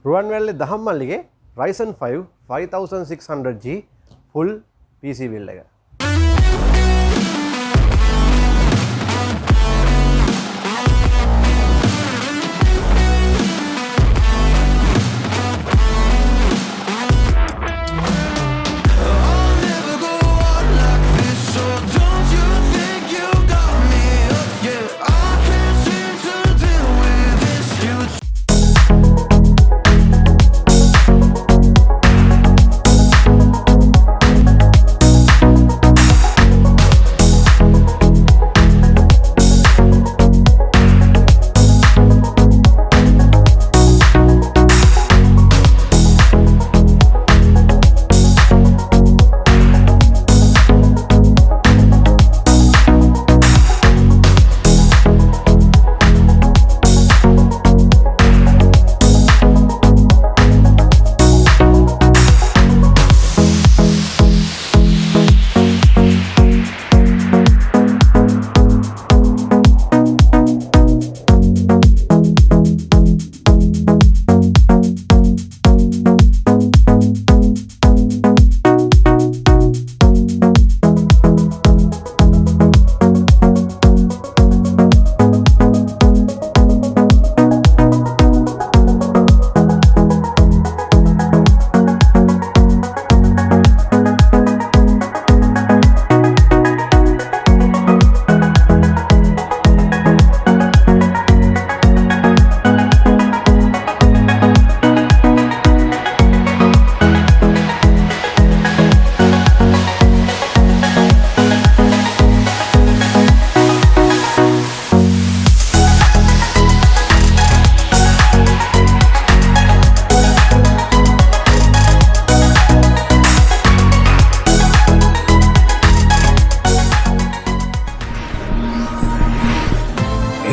රුවන්වැල්ලේ දහම්මල්ලිගේ Ryzen 5 5600G full PC build එක.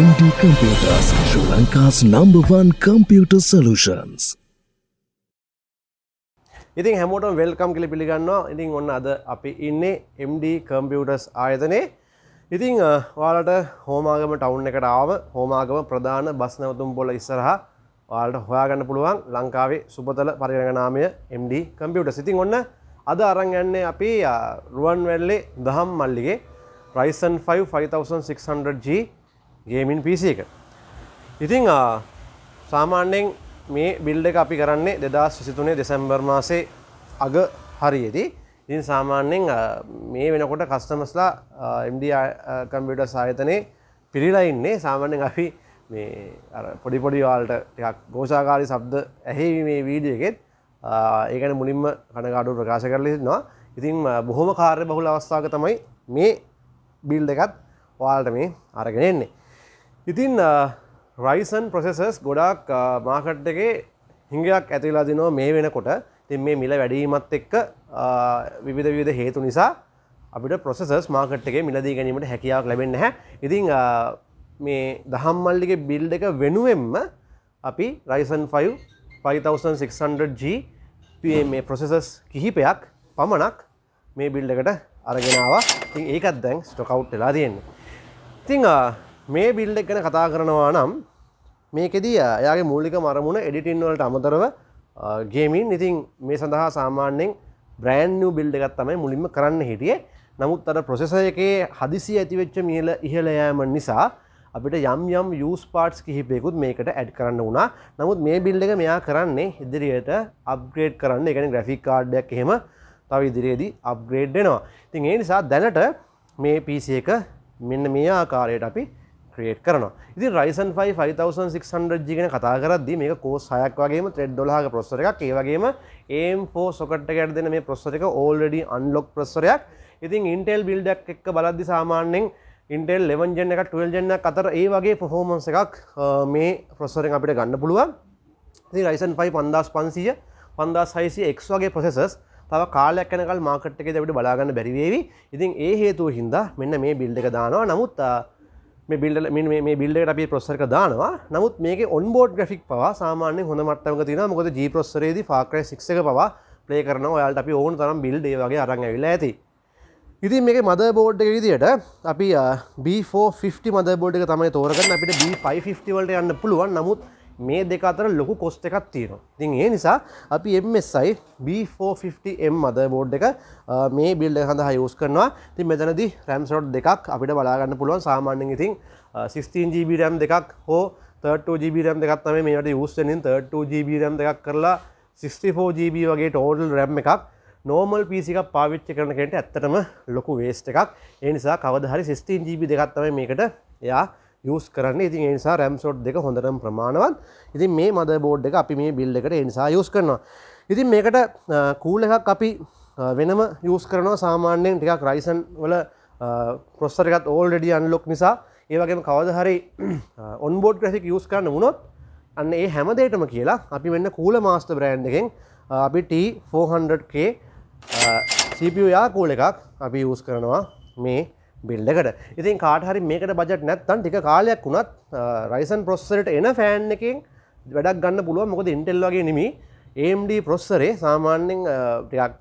AMD Computers, Sri Lanka's #1 computer solutions. ඉතින් හැමෝටම welcome කියලා පිළිගන්නවා. ඉතින් ඔන්න අද අපි ඉන්නේ AMD Computers ආයතනයේ. ඉතින් ඔයාලට හෝමාගම ටවුන් එකට ආවම හෝමාගම ප්‍රධාන බස් නැවතුම් පොළ ඉස්සරහා ඔයාලට හොයාගන්න පුළුවන් ලංකාවේ සුපතල පරිගණකනාමය AMD Computers. ඉතින් ඔන්න අද අරන් යන්නේ අපි රුවන්වැල්ලේ දහම්මල්ලිගේ Ryzen 5 5600G gaming PC එක. ඉතින් සාමාන්‍යයෙන් මේ බිල්ඩ් එක අපි කරන්නේ 2023 දෙසැම්බර් මාසේ අග හරියේදී. ඉතින් සාමාන්‍යයෙන් මේ වෙනකොට කස්ටමර්ස්ලා AMD කම්පියුටර්ස් ආයතනයේ පිරීලා ඉන්නේ. සාමාන්‍යයෙන් අපි මේ අර පොඩි ඔයාලට ටිකක් ഘോഷාකාරී ශබ්ද ඇහෙවි මේ වීඩියෝ එකෙත්. ඒ කියන්නේ මුලින්ම කනගාටුව ප්‍රකාශ කරලා ඉන්නවා. ඉතින් බොහොම කාර්යබහුල අවස්ථාවක තමයි මේ බිල්ඩ් එකත් ඔයාලට මේ අරගෙන එන්නේ. ඉතින් Ryzen processors ගොඩාක් මාකට් එකේ හිඟයක් ඇතිලා දිනවා මේ වෙනකොට. ඉතින් මේ මිල වැඩි වීමත් එක්ක විවිධ හේතු නිසා අපිට processors මාකට් එකේ මිලදී ගැනීමට හැකියාවක් ලැබෙන්නේ නැහැ. ඉතින් මේ දහම්මල්ලිගේ බිල්ඩ් එක වෙනුවෙන්ම අපි Ryzen 5 5600G මේ processors කිහිපයක් පමණක් මේ බිල්ඩ් එකට අරගෙන ආවා. ඉතින් ඒකත් දැන් ස්ටොක් අවුට් වෙලා තියෙන්නේ. ඉතින් මේ බිල්ඩ් එක ගැන කතා කරනවා නම් මේකෙදී එයාගේ මූලිකම අරමුණ එඩිටින් වලට අමතරව ගේමින්. ඉතින් මේ සඳහා සාමාන්‍යයෙන් බ්‍රෑන්ඩ් නිව් බිල්ඩ් එකක් තමයි මුලින්ම කරන්න හිටියේ. නමුත් අර ප්‍රොසෙසර් එකේ හදිසිය ඇතිවෙච්ච ඉහළ යෑම නිසා අපිට යම් යූස් පාර්ට්ස් කිහිපයකුත් මේකට ඇඩ් කරන්න වුණා. නමුත් මේ බිල්ඩ් එක මෙයා කරන්නේ ඉදිරියට අප්ග්‍රේඩ් කරන්න. ඒ කියන්නේ ග්‍රැෆික් කාඩ් එකක් එහෙම තව ඉදිරියේදී අප්ග්‍රේඩ් වෙනවා. ඉතින් ඒ නිසා දැනට මේ PC එක මෙන්න මේ ආකාරයට අපි ක්‍රියේට් කරනවා. ඉතින් Ryzen 5 5600G ගැන කතා කරද්දී මේක Core 6ක් වගේම Thread 12ක ප්‍රොසෙසර් එකක්. ඒ වගේම AM4 socket එකකට දෙන මේ ප්‍රොසෙසර් එක already unlock ප්‍රොසෙසර් එකක්. ඉතින් Intel build එකක් එක්ක බලද්දී සාමාන්‍යයෙන් Intel 11 gen එකක් 12 gen එකක් අතර ඒ වගේ performance එකක් මේ ප්‍රොසෙසර් එකෙන් අපිට ගන්න පුළුවන්. ඉතින් Ryzen 5 5500 5600X වගේ processors තව කාලයක් යනකල් මාකට් එකේදී අපිට බලා ගන්න බැරි වේවි. ඉතින් ඒ හේතුව හින්දා මෙන්න මේ බිල්ඩ් එක දානවා. නමුත් මේ බිල්ඩ් එකට අපි ප්‍රොසෙසර් එක දානවා. නමුත් මේකේ ඔන්බෝඩ් ග්‍රැෆික් පවා සාමාන්‍යයෙන් හොඳ මට්ටමක තියෙනවා. මොකද G ප්‍රොසෙසරේදී Far Cry 6 එක පවා ප්ලේ කරනවා. ඔයාලට අපි ඕන තරම් බිල්ඩ් ඒ වගේ අරන් ඇවිල්ලා ඇති. ඉතින් මේකේ මදර්බෝඩ් එක විදියට අපි B450 මදර්බෝඩ් එක තමයි තෝරගන්න. අපිට B550 වලට යන්න පුළුවන්. නමුත් මේ දෙක අතර ලොකු කොස්ට් එකක් තියෙනවා. ඉතින් ඒ නිසා අපි MSI B450M motherboard එක මේ build එක සඳහා use කරනවා. ඉතින් මෙතනදී RAM slot දෙකක් අපිට බලා ගන්න පුළුවන්. සාමාන්‍යයෙන් ඉතින් 16GB RAM දෙකක් හෝ 32GB RAM දෙකක් තමයි මේවට use වෙන්නේ. 32GB RAM දෙකක් කරලා 64GB වගේ total RAM එකක් normal PC එකක් පාවිච්චි කරන කෙනෙක්ට ඇත්තටම ලොකු waste එකක්. ඒ නිසා කවදා හරි 16GB දෙකක් තමයි මේකට එයා use කරන්නේ. ඉතින් ඒ නිසා RAM slot දෙක හොඳටම ප්‍රමාණවත්. ඉතින් මේ motherboard එක අපි මේ build එකට ඒ නිසා use කරනවා. ඉතින් මේකට cool එකක් අපි වෙනම use කරනවා. සාමාන්‍යයෙන් ටිකක් Ryzen වල processor එකත් already unlock නිසා ඒ වගේම කවදා හරි onboard graphic use කරන්න වුණොත් අන්න ඒ හැම දෙයකටම කියලා අපි වෙන්න Cooler Master brand එකෙන් අපි T400K CPU යා cool එකක් අපි use කරනවා මේ build එකට. ඉතින් කාට හරි මේකට budget නැත්නම් ටික කාලයක් වුණත් Ryzen processor එකට එන fan එකෙන් වැඩක් ගන්න පුළුවන්. මොකද Intel වගේ නෙමෙයි AMD processor ඒ සාමාන්‍යයෙන් ටිකක්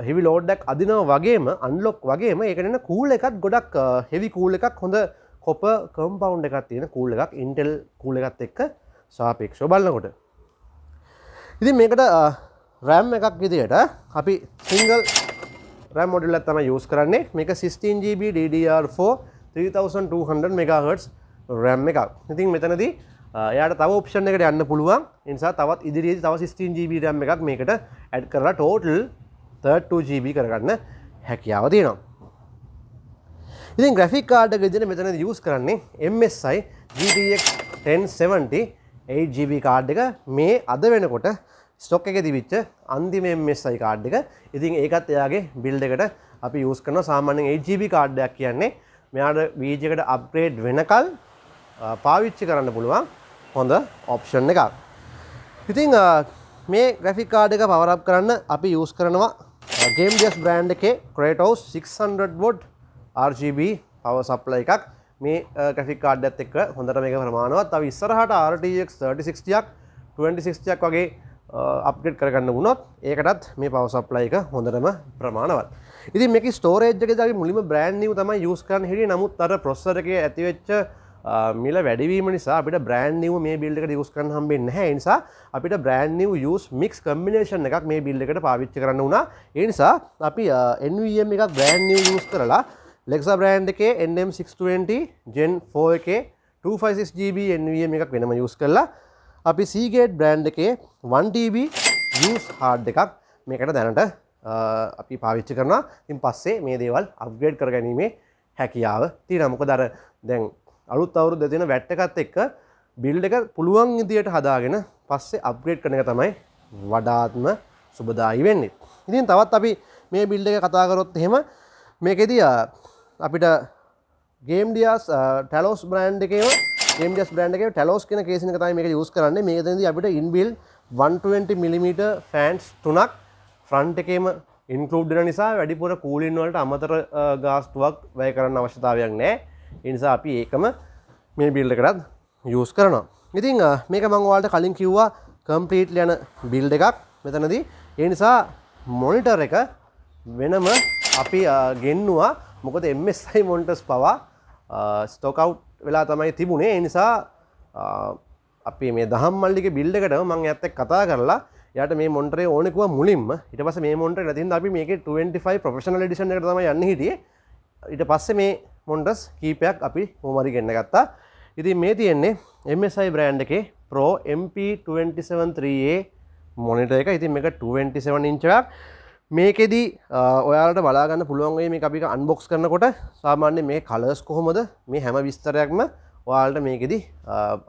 heavy load එකක් අදිනවා වගේම unlock වගේම ඒකට එන cool එකත් ගොඩක් heavy cool එකක් හොඳ copper compound එකක් තියෙන cool එකක් Intel cool එකත් එක්ක සාපේක්ෂව බලනකොට. ඉතින් මේකට RAM එකක් විදියට අපි single RAM module එකක් තමයි use කරන්නේ. මේක 16GB DDR4 3200 MHz RAM එකක්. ඉතින් මෙතනදී එයාට තව option එකකට යන්න පුළුවන්. ඒ නිසා තවත් ඉදිරියේදී තව 16GB RAM එකක් මේකට add කරලා total 32GB කරගන්න හැකියාව තියෙනවා. ඉතින් graphic card එක විදිහට මෙතනදී use කරන්නේ MSI GTX 1070 8GB card එක. මේ අද වෙනකොට ස්ටොක් එකේ තිබිච්ච අන්තිම MSI card එක. ඉතින් ඒකත් එයාගේ build එකට අපි use කරනවා. සාමාන්‍යයෙන් 8GB card එකක් කියන්නේ මෙයාට VG එකට upgrade වෙනකල් පාවිච්චි කරන්න පුළුවන් හොඳ option එකක්. ඉතින් මේ graphic card එක power up කරන්න අපි use කරනවා GameDS brand එකේ Kratos 600W RGB power supply එකක්. මේ graphic card එකත් එක්ක හොඳට මේක ප්‍රමාණවත්. තව ඉස්සරහට RTX 3060ක් 2060ක් වගේ අප්ග්‍රේඩ් කරගන්න වුණොත් ඒකටත් මේ power supply එක හොඳටම ප්‍රමාණවත්. ඉතින් මේකේ storage එකේදී අපි මුලින්ම brand new තමයි use කරන්න හිටියේ. නමුත් අර processor එකේ ඇතිවෙච්ච මිල වැඩිවීම නිසා අපිට brand new මේ build එකට use කරන්න හම්බෙන්නේ නැහැ. ඒ නිසා අපිට brand new use mix combination එකක් මේ build එකට පාවිච්චි කරන්න වුණා. ඒ නිසා අපි NVMe එකක් brand new use කරලා Lexa brand එකේ NM620 Gen 4 එකේ 256GB NVMe එකක් වෙනම use කරලා අපි Seagate brand එකේ 1TB use hard එකක් මේකට දැනට අපි පාවිච්චි කරනවා. ඉතින් පස්සේ මේ දේවල් අප්ග්‍රේඩ් කරගැනීමේ හැකියාව තියෙනවා. මොකද අර දැන් අලුත් අවුරුද්ද දෙන වැට් එකත් එක්ක බිල්ඩ් එක පුළුවන් විදියට හදාගෙන පස්සේ අප්ග්‍රේඩ් කරන එක තමයි වඩාත්ම සුබදායි වෙන්නේ. ඉතින් තවත් අපි මේ බිල්ඩ් එක කතා කරොත් එහෙම මේකෙදී අපිට GameDS Talos brand එකේම GameDS brand එකේ Talos කියන කේසින් එක තමයි මේක use කරන්නේ. මේකෙදී අපිට inbuilt 120mm fans තුනක් front එකේම include වෙන නිසා වැඩිපුර cooling වලට අමතර ගාස්තුවක් වැය කරන්න අවශ්‍යතාවයක් නැහැ. ඒ නිසා අපි ඒකම මේ build එකටත් use කරනවා. ඉතින් මේක මම ඔයාලට කලින් කිව්වා completely යන build එකක් මෙතනදී. ඒ නිසා monitor එක වෙනම අපි ගෙන්නුවා. මොකද MSI monitors පවා stock out වෙලා තමයි තිබුණේ. ඒ නිසා අපි මේ දහම්මල්ලිගේ build එකටම මම එයාත් එක්ක කතා කරලා එයාට මේ monitor එක ඕනේ කිව්වා මුලින්ම. ඊට පස්සේ මේ monitor එක නැති හින්දා අපි මේකේ 25 professional edition එකට තමයි යන්නේ හිටියේ. ඊට පස්සේ මේ monitors කීපයක් අපි මොමරි ගෙන්න ගත්තා. ඉතින් මේ තියෙන්නේ MSI brand එකේ Pro MP273A monitor එක. ඉතින් මේක 227 inch එකක්. මේකෙදි ඔයාලට බලා ගන්න පුළුවන් වෙයි මේක අපි අන්බොක්ස් කරනකොට සාමාන්‍යයෙන් මේ කලර්ස් කොහොමද මේ හැම විස්තරයක්ම ඔයාලට මේකෙදි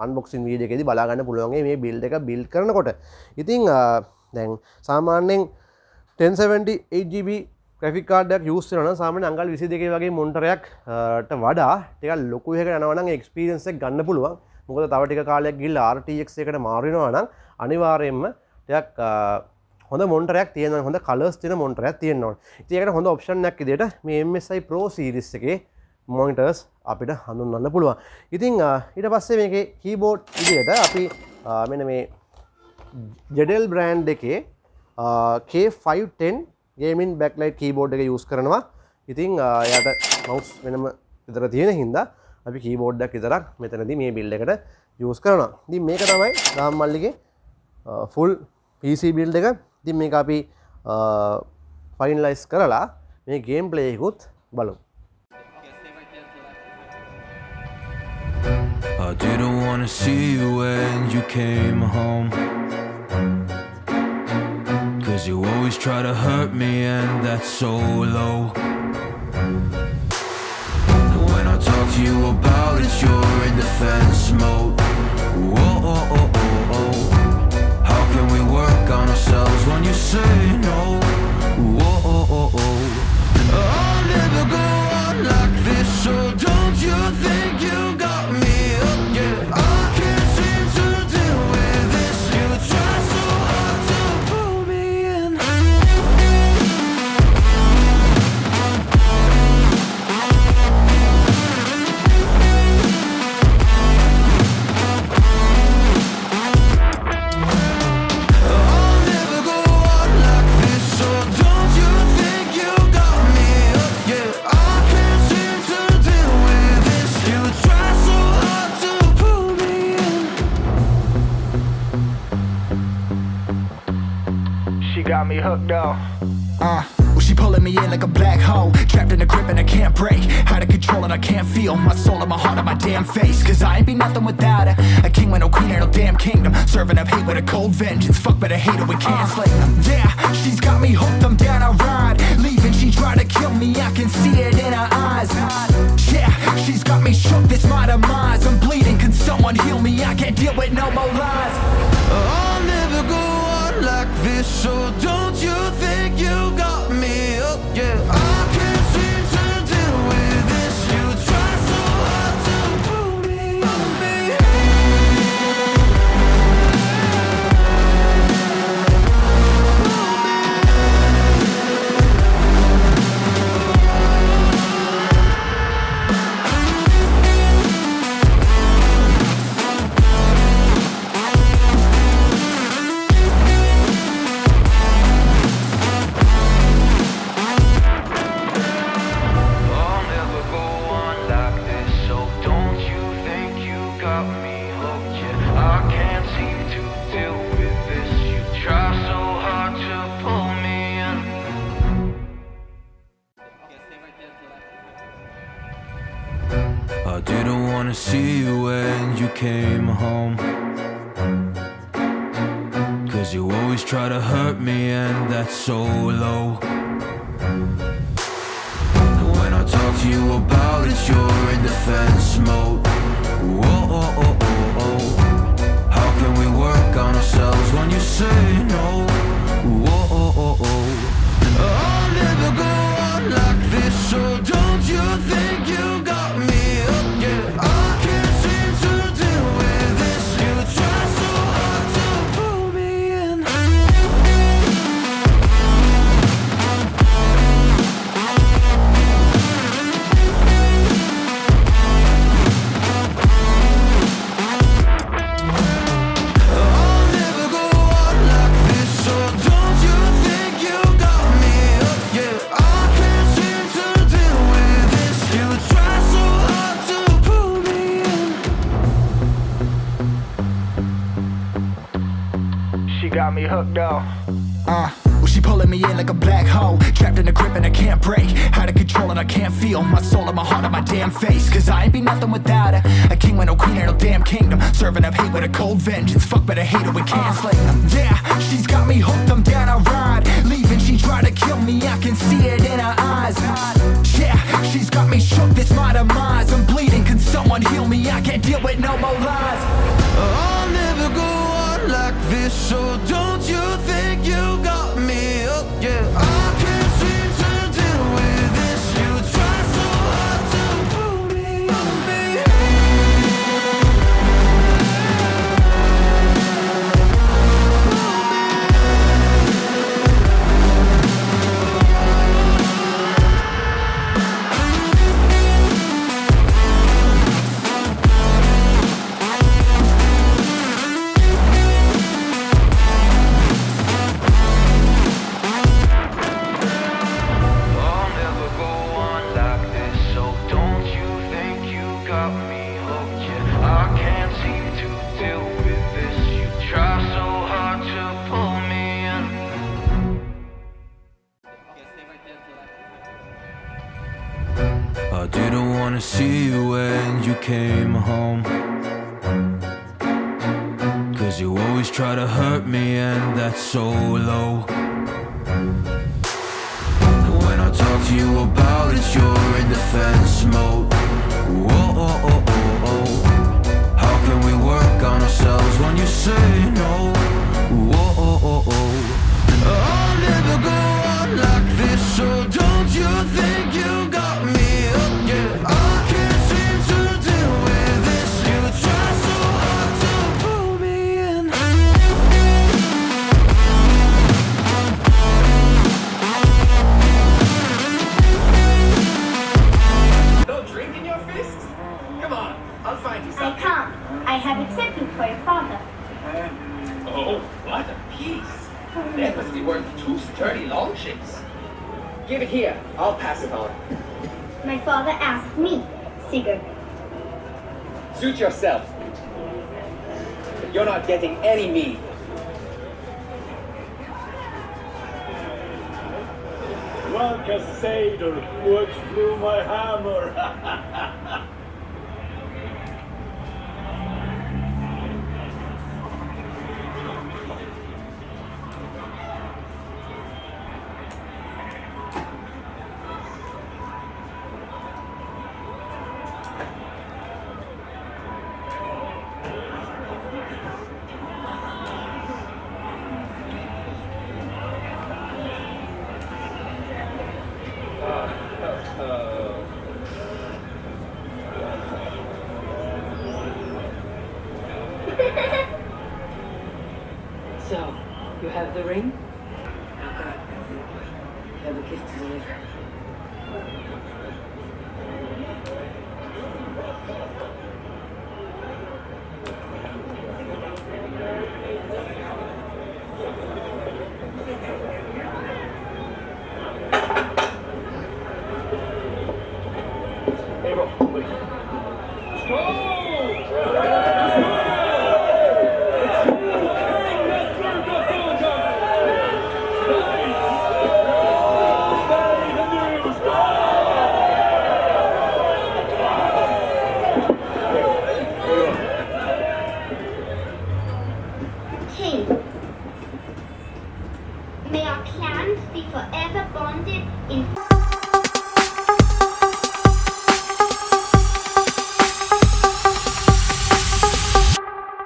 අන්බොක්සින් වීඩියෝ එකේදී බලා ගන්න පුළුවන් වෙයි මේ build එක build කරනකොට. ඉතින් දැන් සාමාන්‍යයෙන් 1078GB graphic card එකක් use කරනවා නම් සාමාන්‍යයෙන් අංගල් 22 වගේ monitor එකකට වඩා ටිකක් ලොකු එකකට යනවා නම් ඒ experience එක ගන්න පුළුවන්. මොකද තව ටික කාලයක් ගිහිල්ලා RTX එකට මාරු වෙනවා නම් අනිවාර්යයෙන්ම ටිකක් හොඳ monitor එකක් තියෙනවා, හොඳ colors තියෙන monitor එකක් තියෙන්න ඕනේ. ඉතින් ඒකට හොඳ option එකක් විදියට මේ MSI Pro series එකේ monitors අපිට හඳුන්වන්න පුළුවන්. ඉතින් ඊට පස්සේ මේකේ keyboard විදියට අපි මෙන්න මේ Jedel brand එකේ K510 gaming backlight keyboard එක use කරනවා. ඉතින් එයාට mouse වෙනම විතර තියෙන හින්දා අපි keyboard එකක් විතරක් මෙතනදී මේ build එකට යූස් කරනවා. ඉතින් මේක තමයි රාම් මල්ලිගේ ෆුල් PC build එක. ඉතින් මේක අපි ෆයිනලයිස් කරලා මේ ගේම් ප්ලේ එකකුත් බලමු. I didn't wanna see you when you came home, 'cause you always try to hurt me and that's so low. When I talk to you about it, you're in defense mode. Whoa, oh, oh, oh, oh. How can we work on ourselves when you say no? Whoa, oh, oh, oh. I'll never go on like this, so don't you think you got me up? Yeah, I can't seem to deal with this. You try so hard to pull me in. I'll never go on like this, so don't you think you got me up? Yeah, I can't seem to deal with this. You try so hard to pull me in. She got me hooked up. Well, she pulling me in like a black hole, trapped in a grip and I can't break. Out of control and I can't feel my soul and my heart on my damn face. 'Cause I ain't be nothing without her. A king with no queen and no damn kingdom, serving up hate with a cold vengeance. Fuck, but I hate her, we can't slay them. Yeah, she's got me hooked, I'm down, I ride. Leaving, she tried to kill me, I can see it in her eyes. Yeah, she's got me shook, this my demise. I'm bleeding, can someone heal me? I can't deal with no more lies. I'll never go on like this, so don't you think you got me up? Yeah, I can't seem to deal with this. You try so hard to pull me up, baby. I'll never go on like this, so don't you think you got me hooked? Yeah, I can't seem to deal with this. You try so hard to pull me in. I didn't wanna see you when you came home, 'cause you always try to hurt me and that's so low. When I talk to you about it, you're in defense mode. Whoa, oh, oh, oh, oh. How can we work on ourselves when you say no? Whoa, oh, oh, oh. I'll never go on like this, so don't you think you got me up? Yeah, I can't seem to deal with this. You try so hard to pull me in. I'll never go on like this, so don't you think you got me up? Yeah, I can't seem to deal with this. You try so hard to pull me in. She got me hooked up. Well, she pulling me in like a black hole, trapped in a grip and I can't break. Out of control and I can't feel my soul and my heart on my damn face. 'Cause I ain't be nothing without her. A king with no queen and no damn kingdom, serving up hate with a cold vengeance. Fuck, but I hate her, we can't slay them. Yeah, she's got me hooked, I'm down, I ride. Leaving, she tried to kill me, I can see it in her eyes. Yeah, she's got me shook, this my demise. I'm bleeding, can someone heal me? I can't deal with no more lies. I'll never go on like this, so don't you think you got me up? Yeah, I can't seem to deal with this. You try so hard to pull me up, baby. see you when you came home. 'Cause you always try to hurt me and that's so low. When I talk to you about it, you're in defense mode. Whoa, oh, oh, oh, oh. How can we work on ourselves when you say no? Whoa, oh, oh, oh. I'll never go on like this, so don't you think you got me up yet? I can't seem to deal with this. You try so hard to pull me in. No drink in your fist? Come on, I'll find you I something. can't. I have accepted for your father. Oh, what a piece. That must be worth 2 sturdy long ships. Give it here, I'll pass it on. My father asked me, Sigurd. Suit yourself. You're not getting any meat. Like a satyr works through my hammer. So, you have the ring? Okay. Have a gift to deliver. King, may our clans be forever bonded in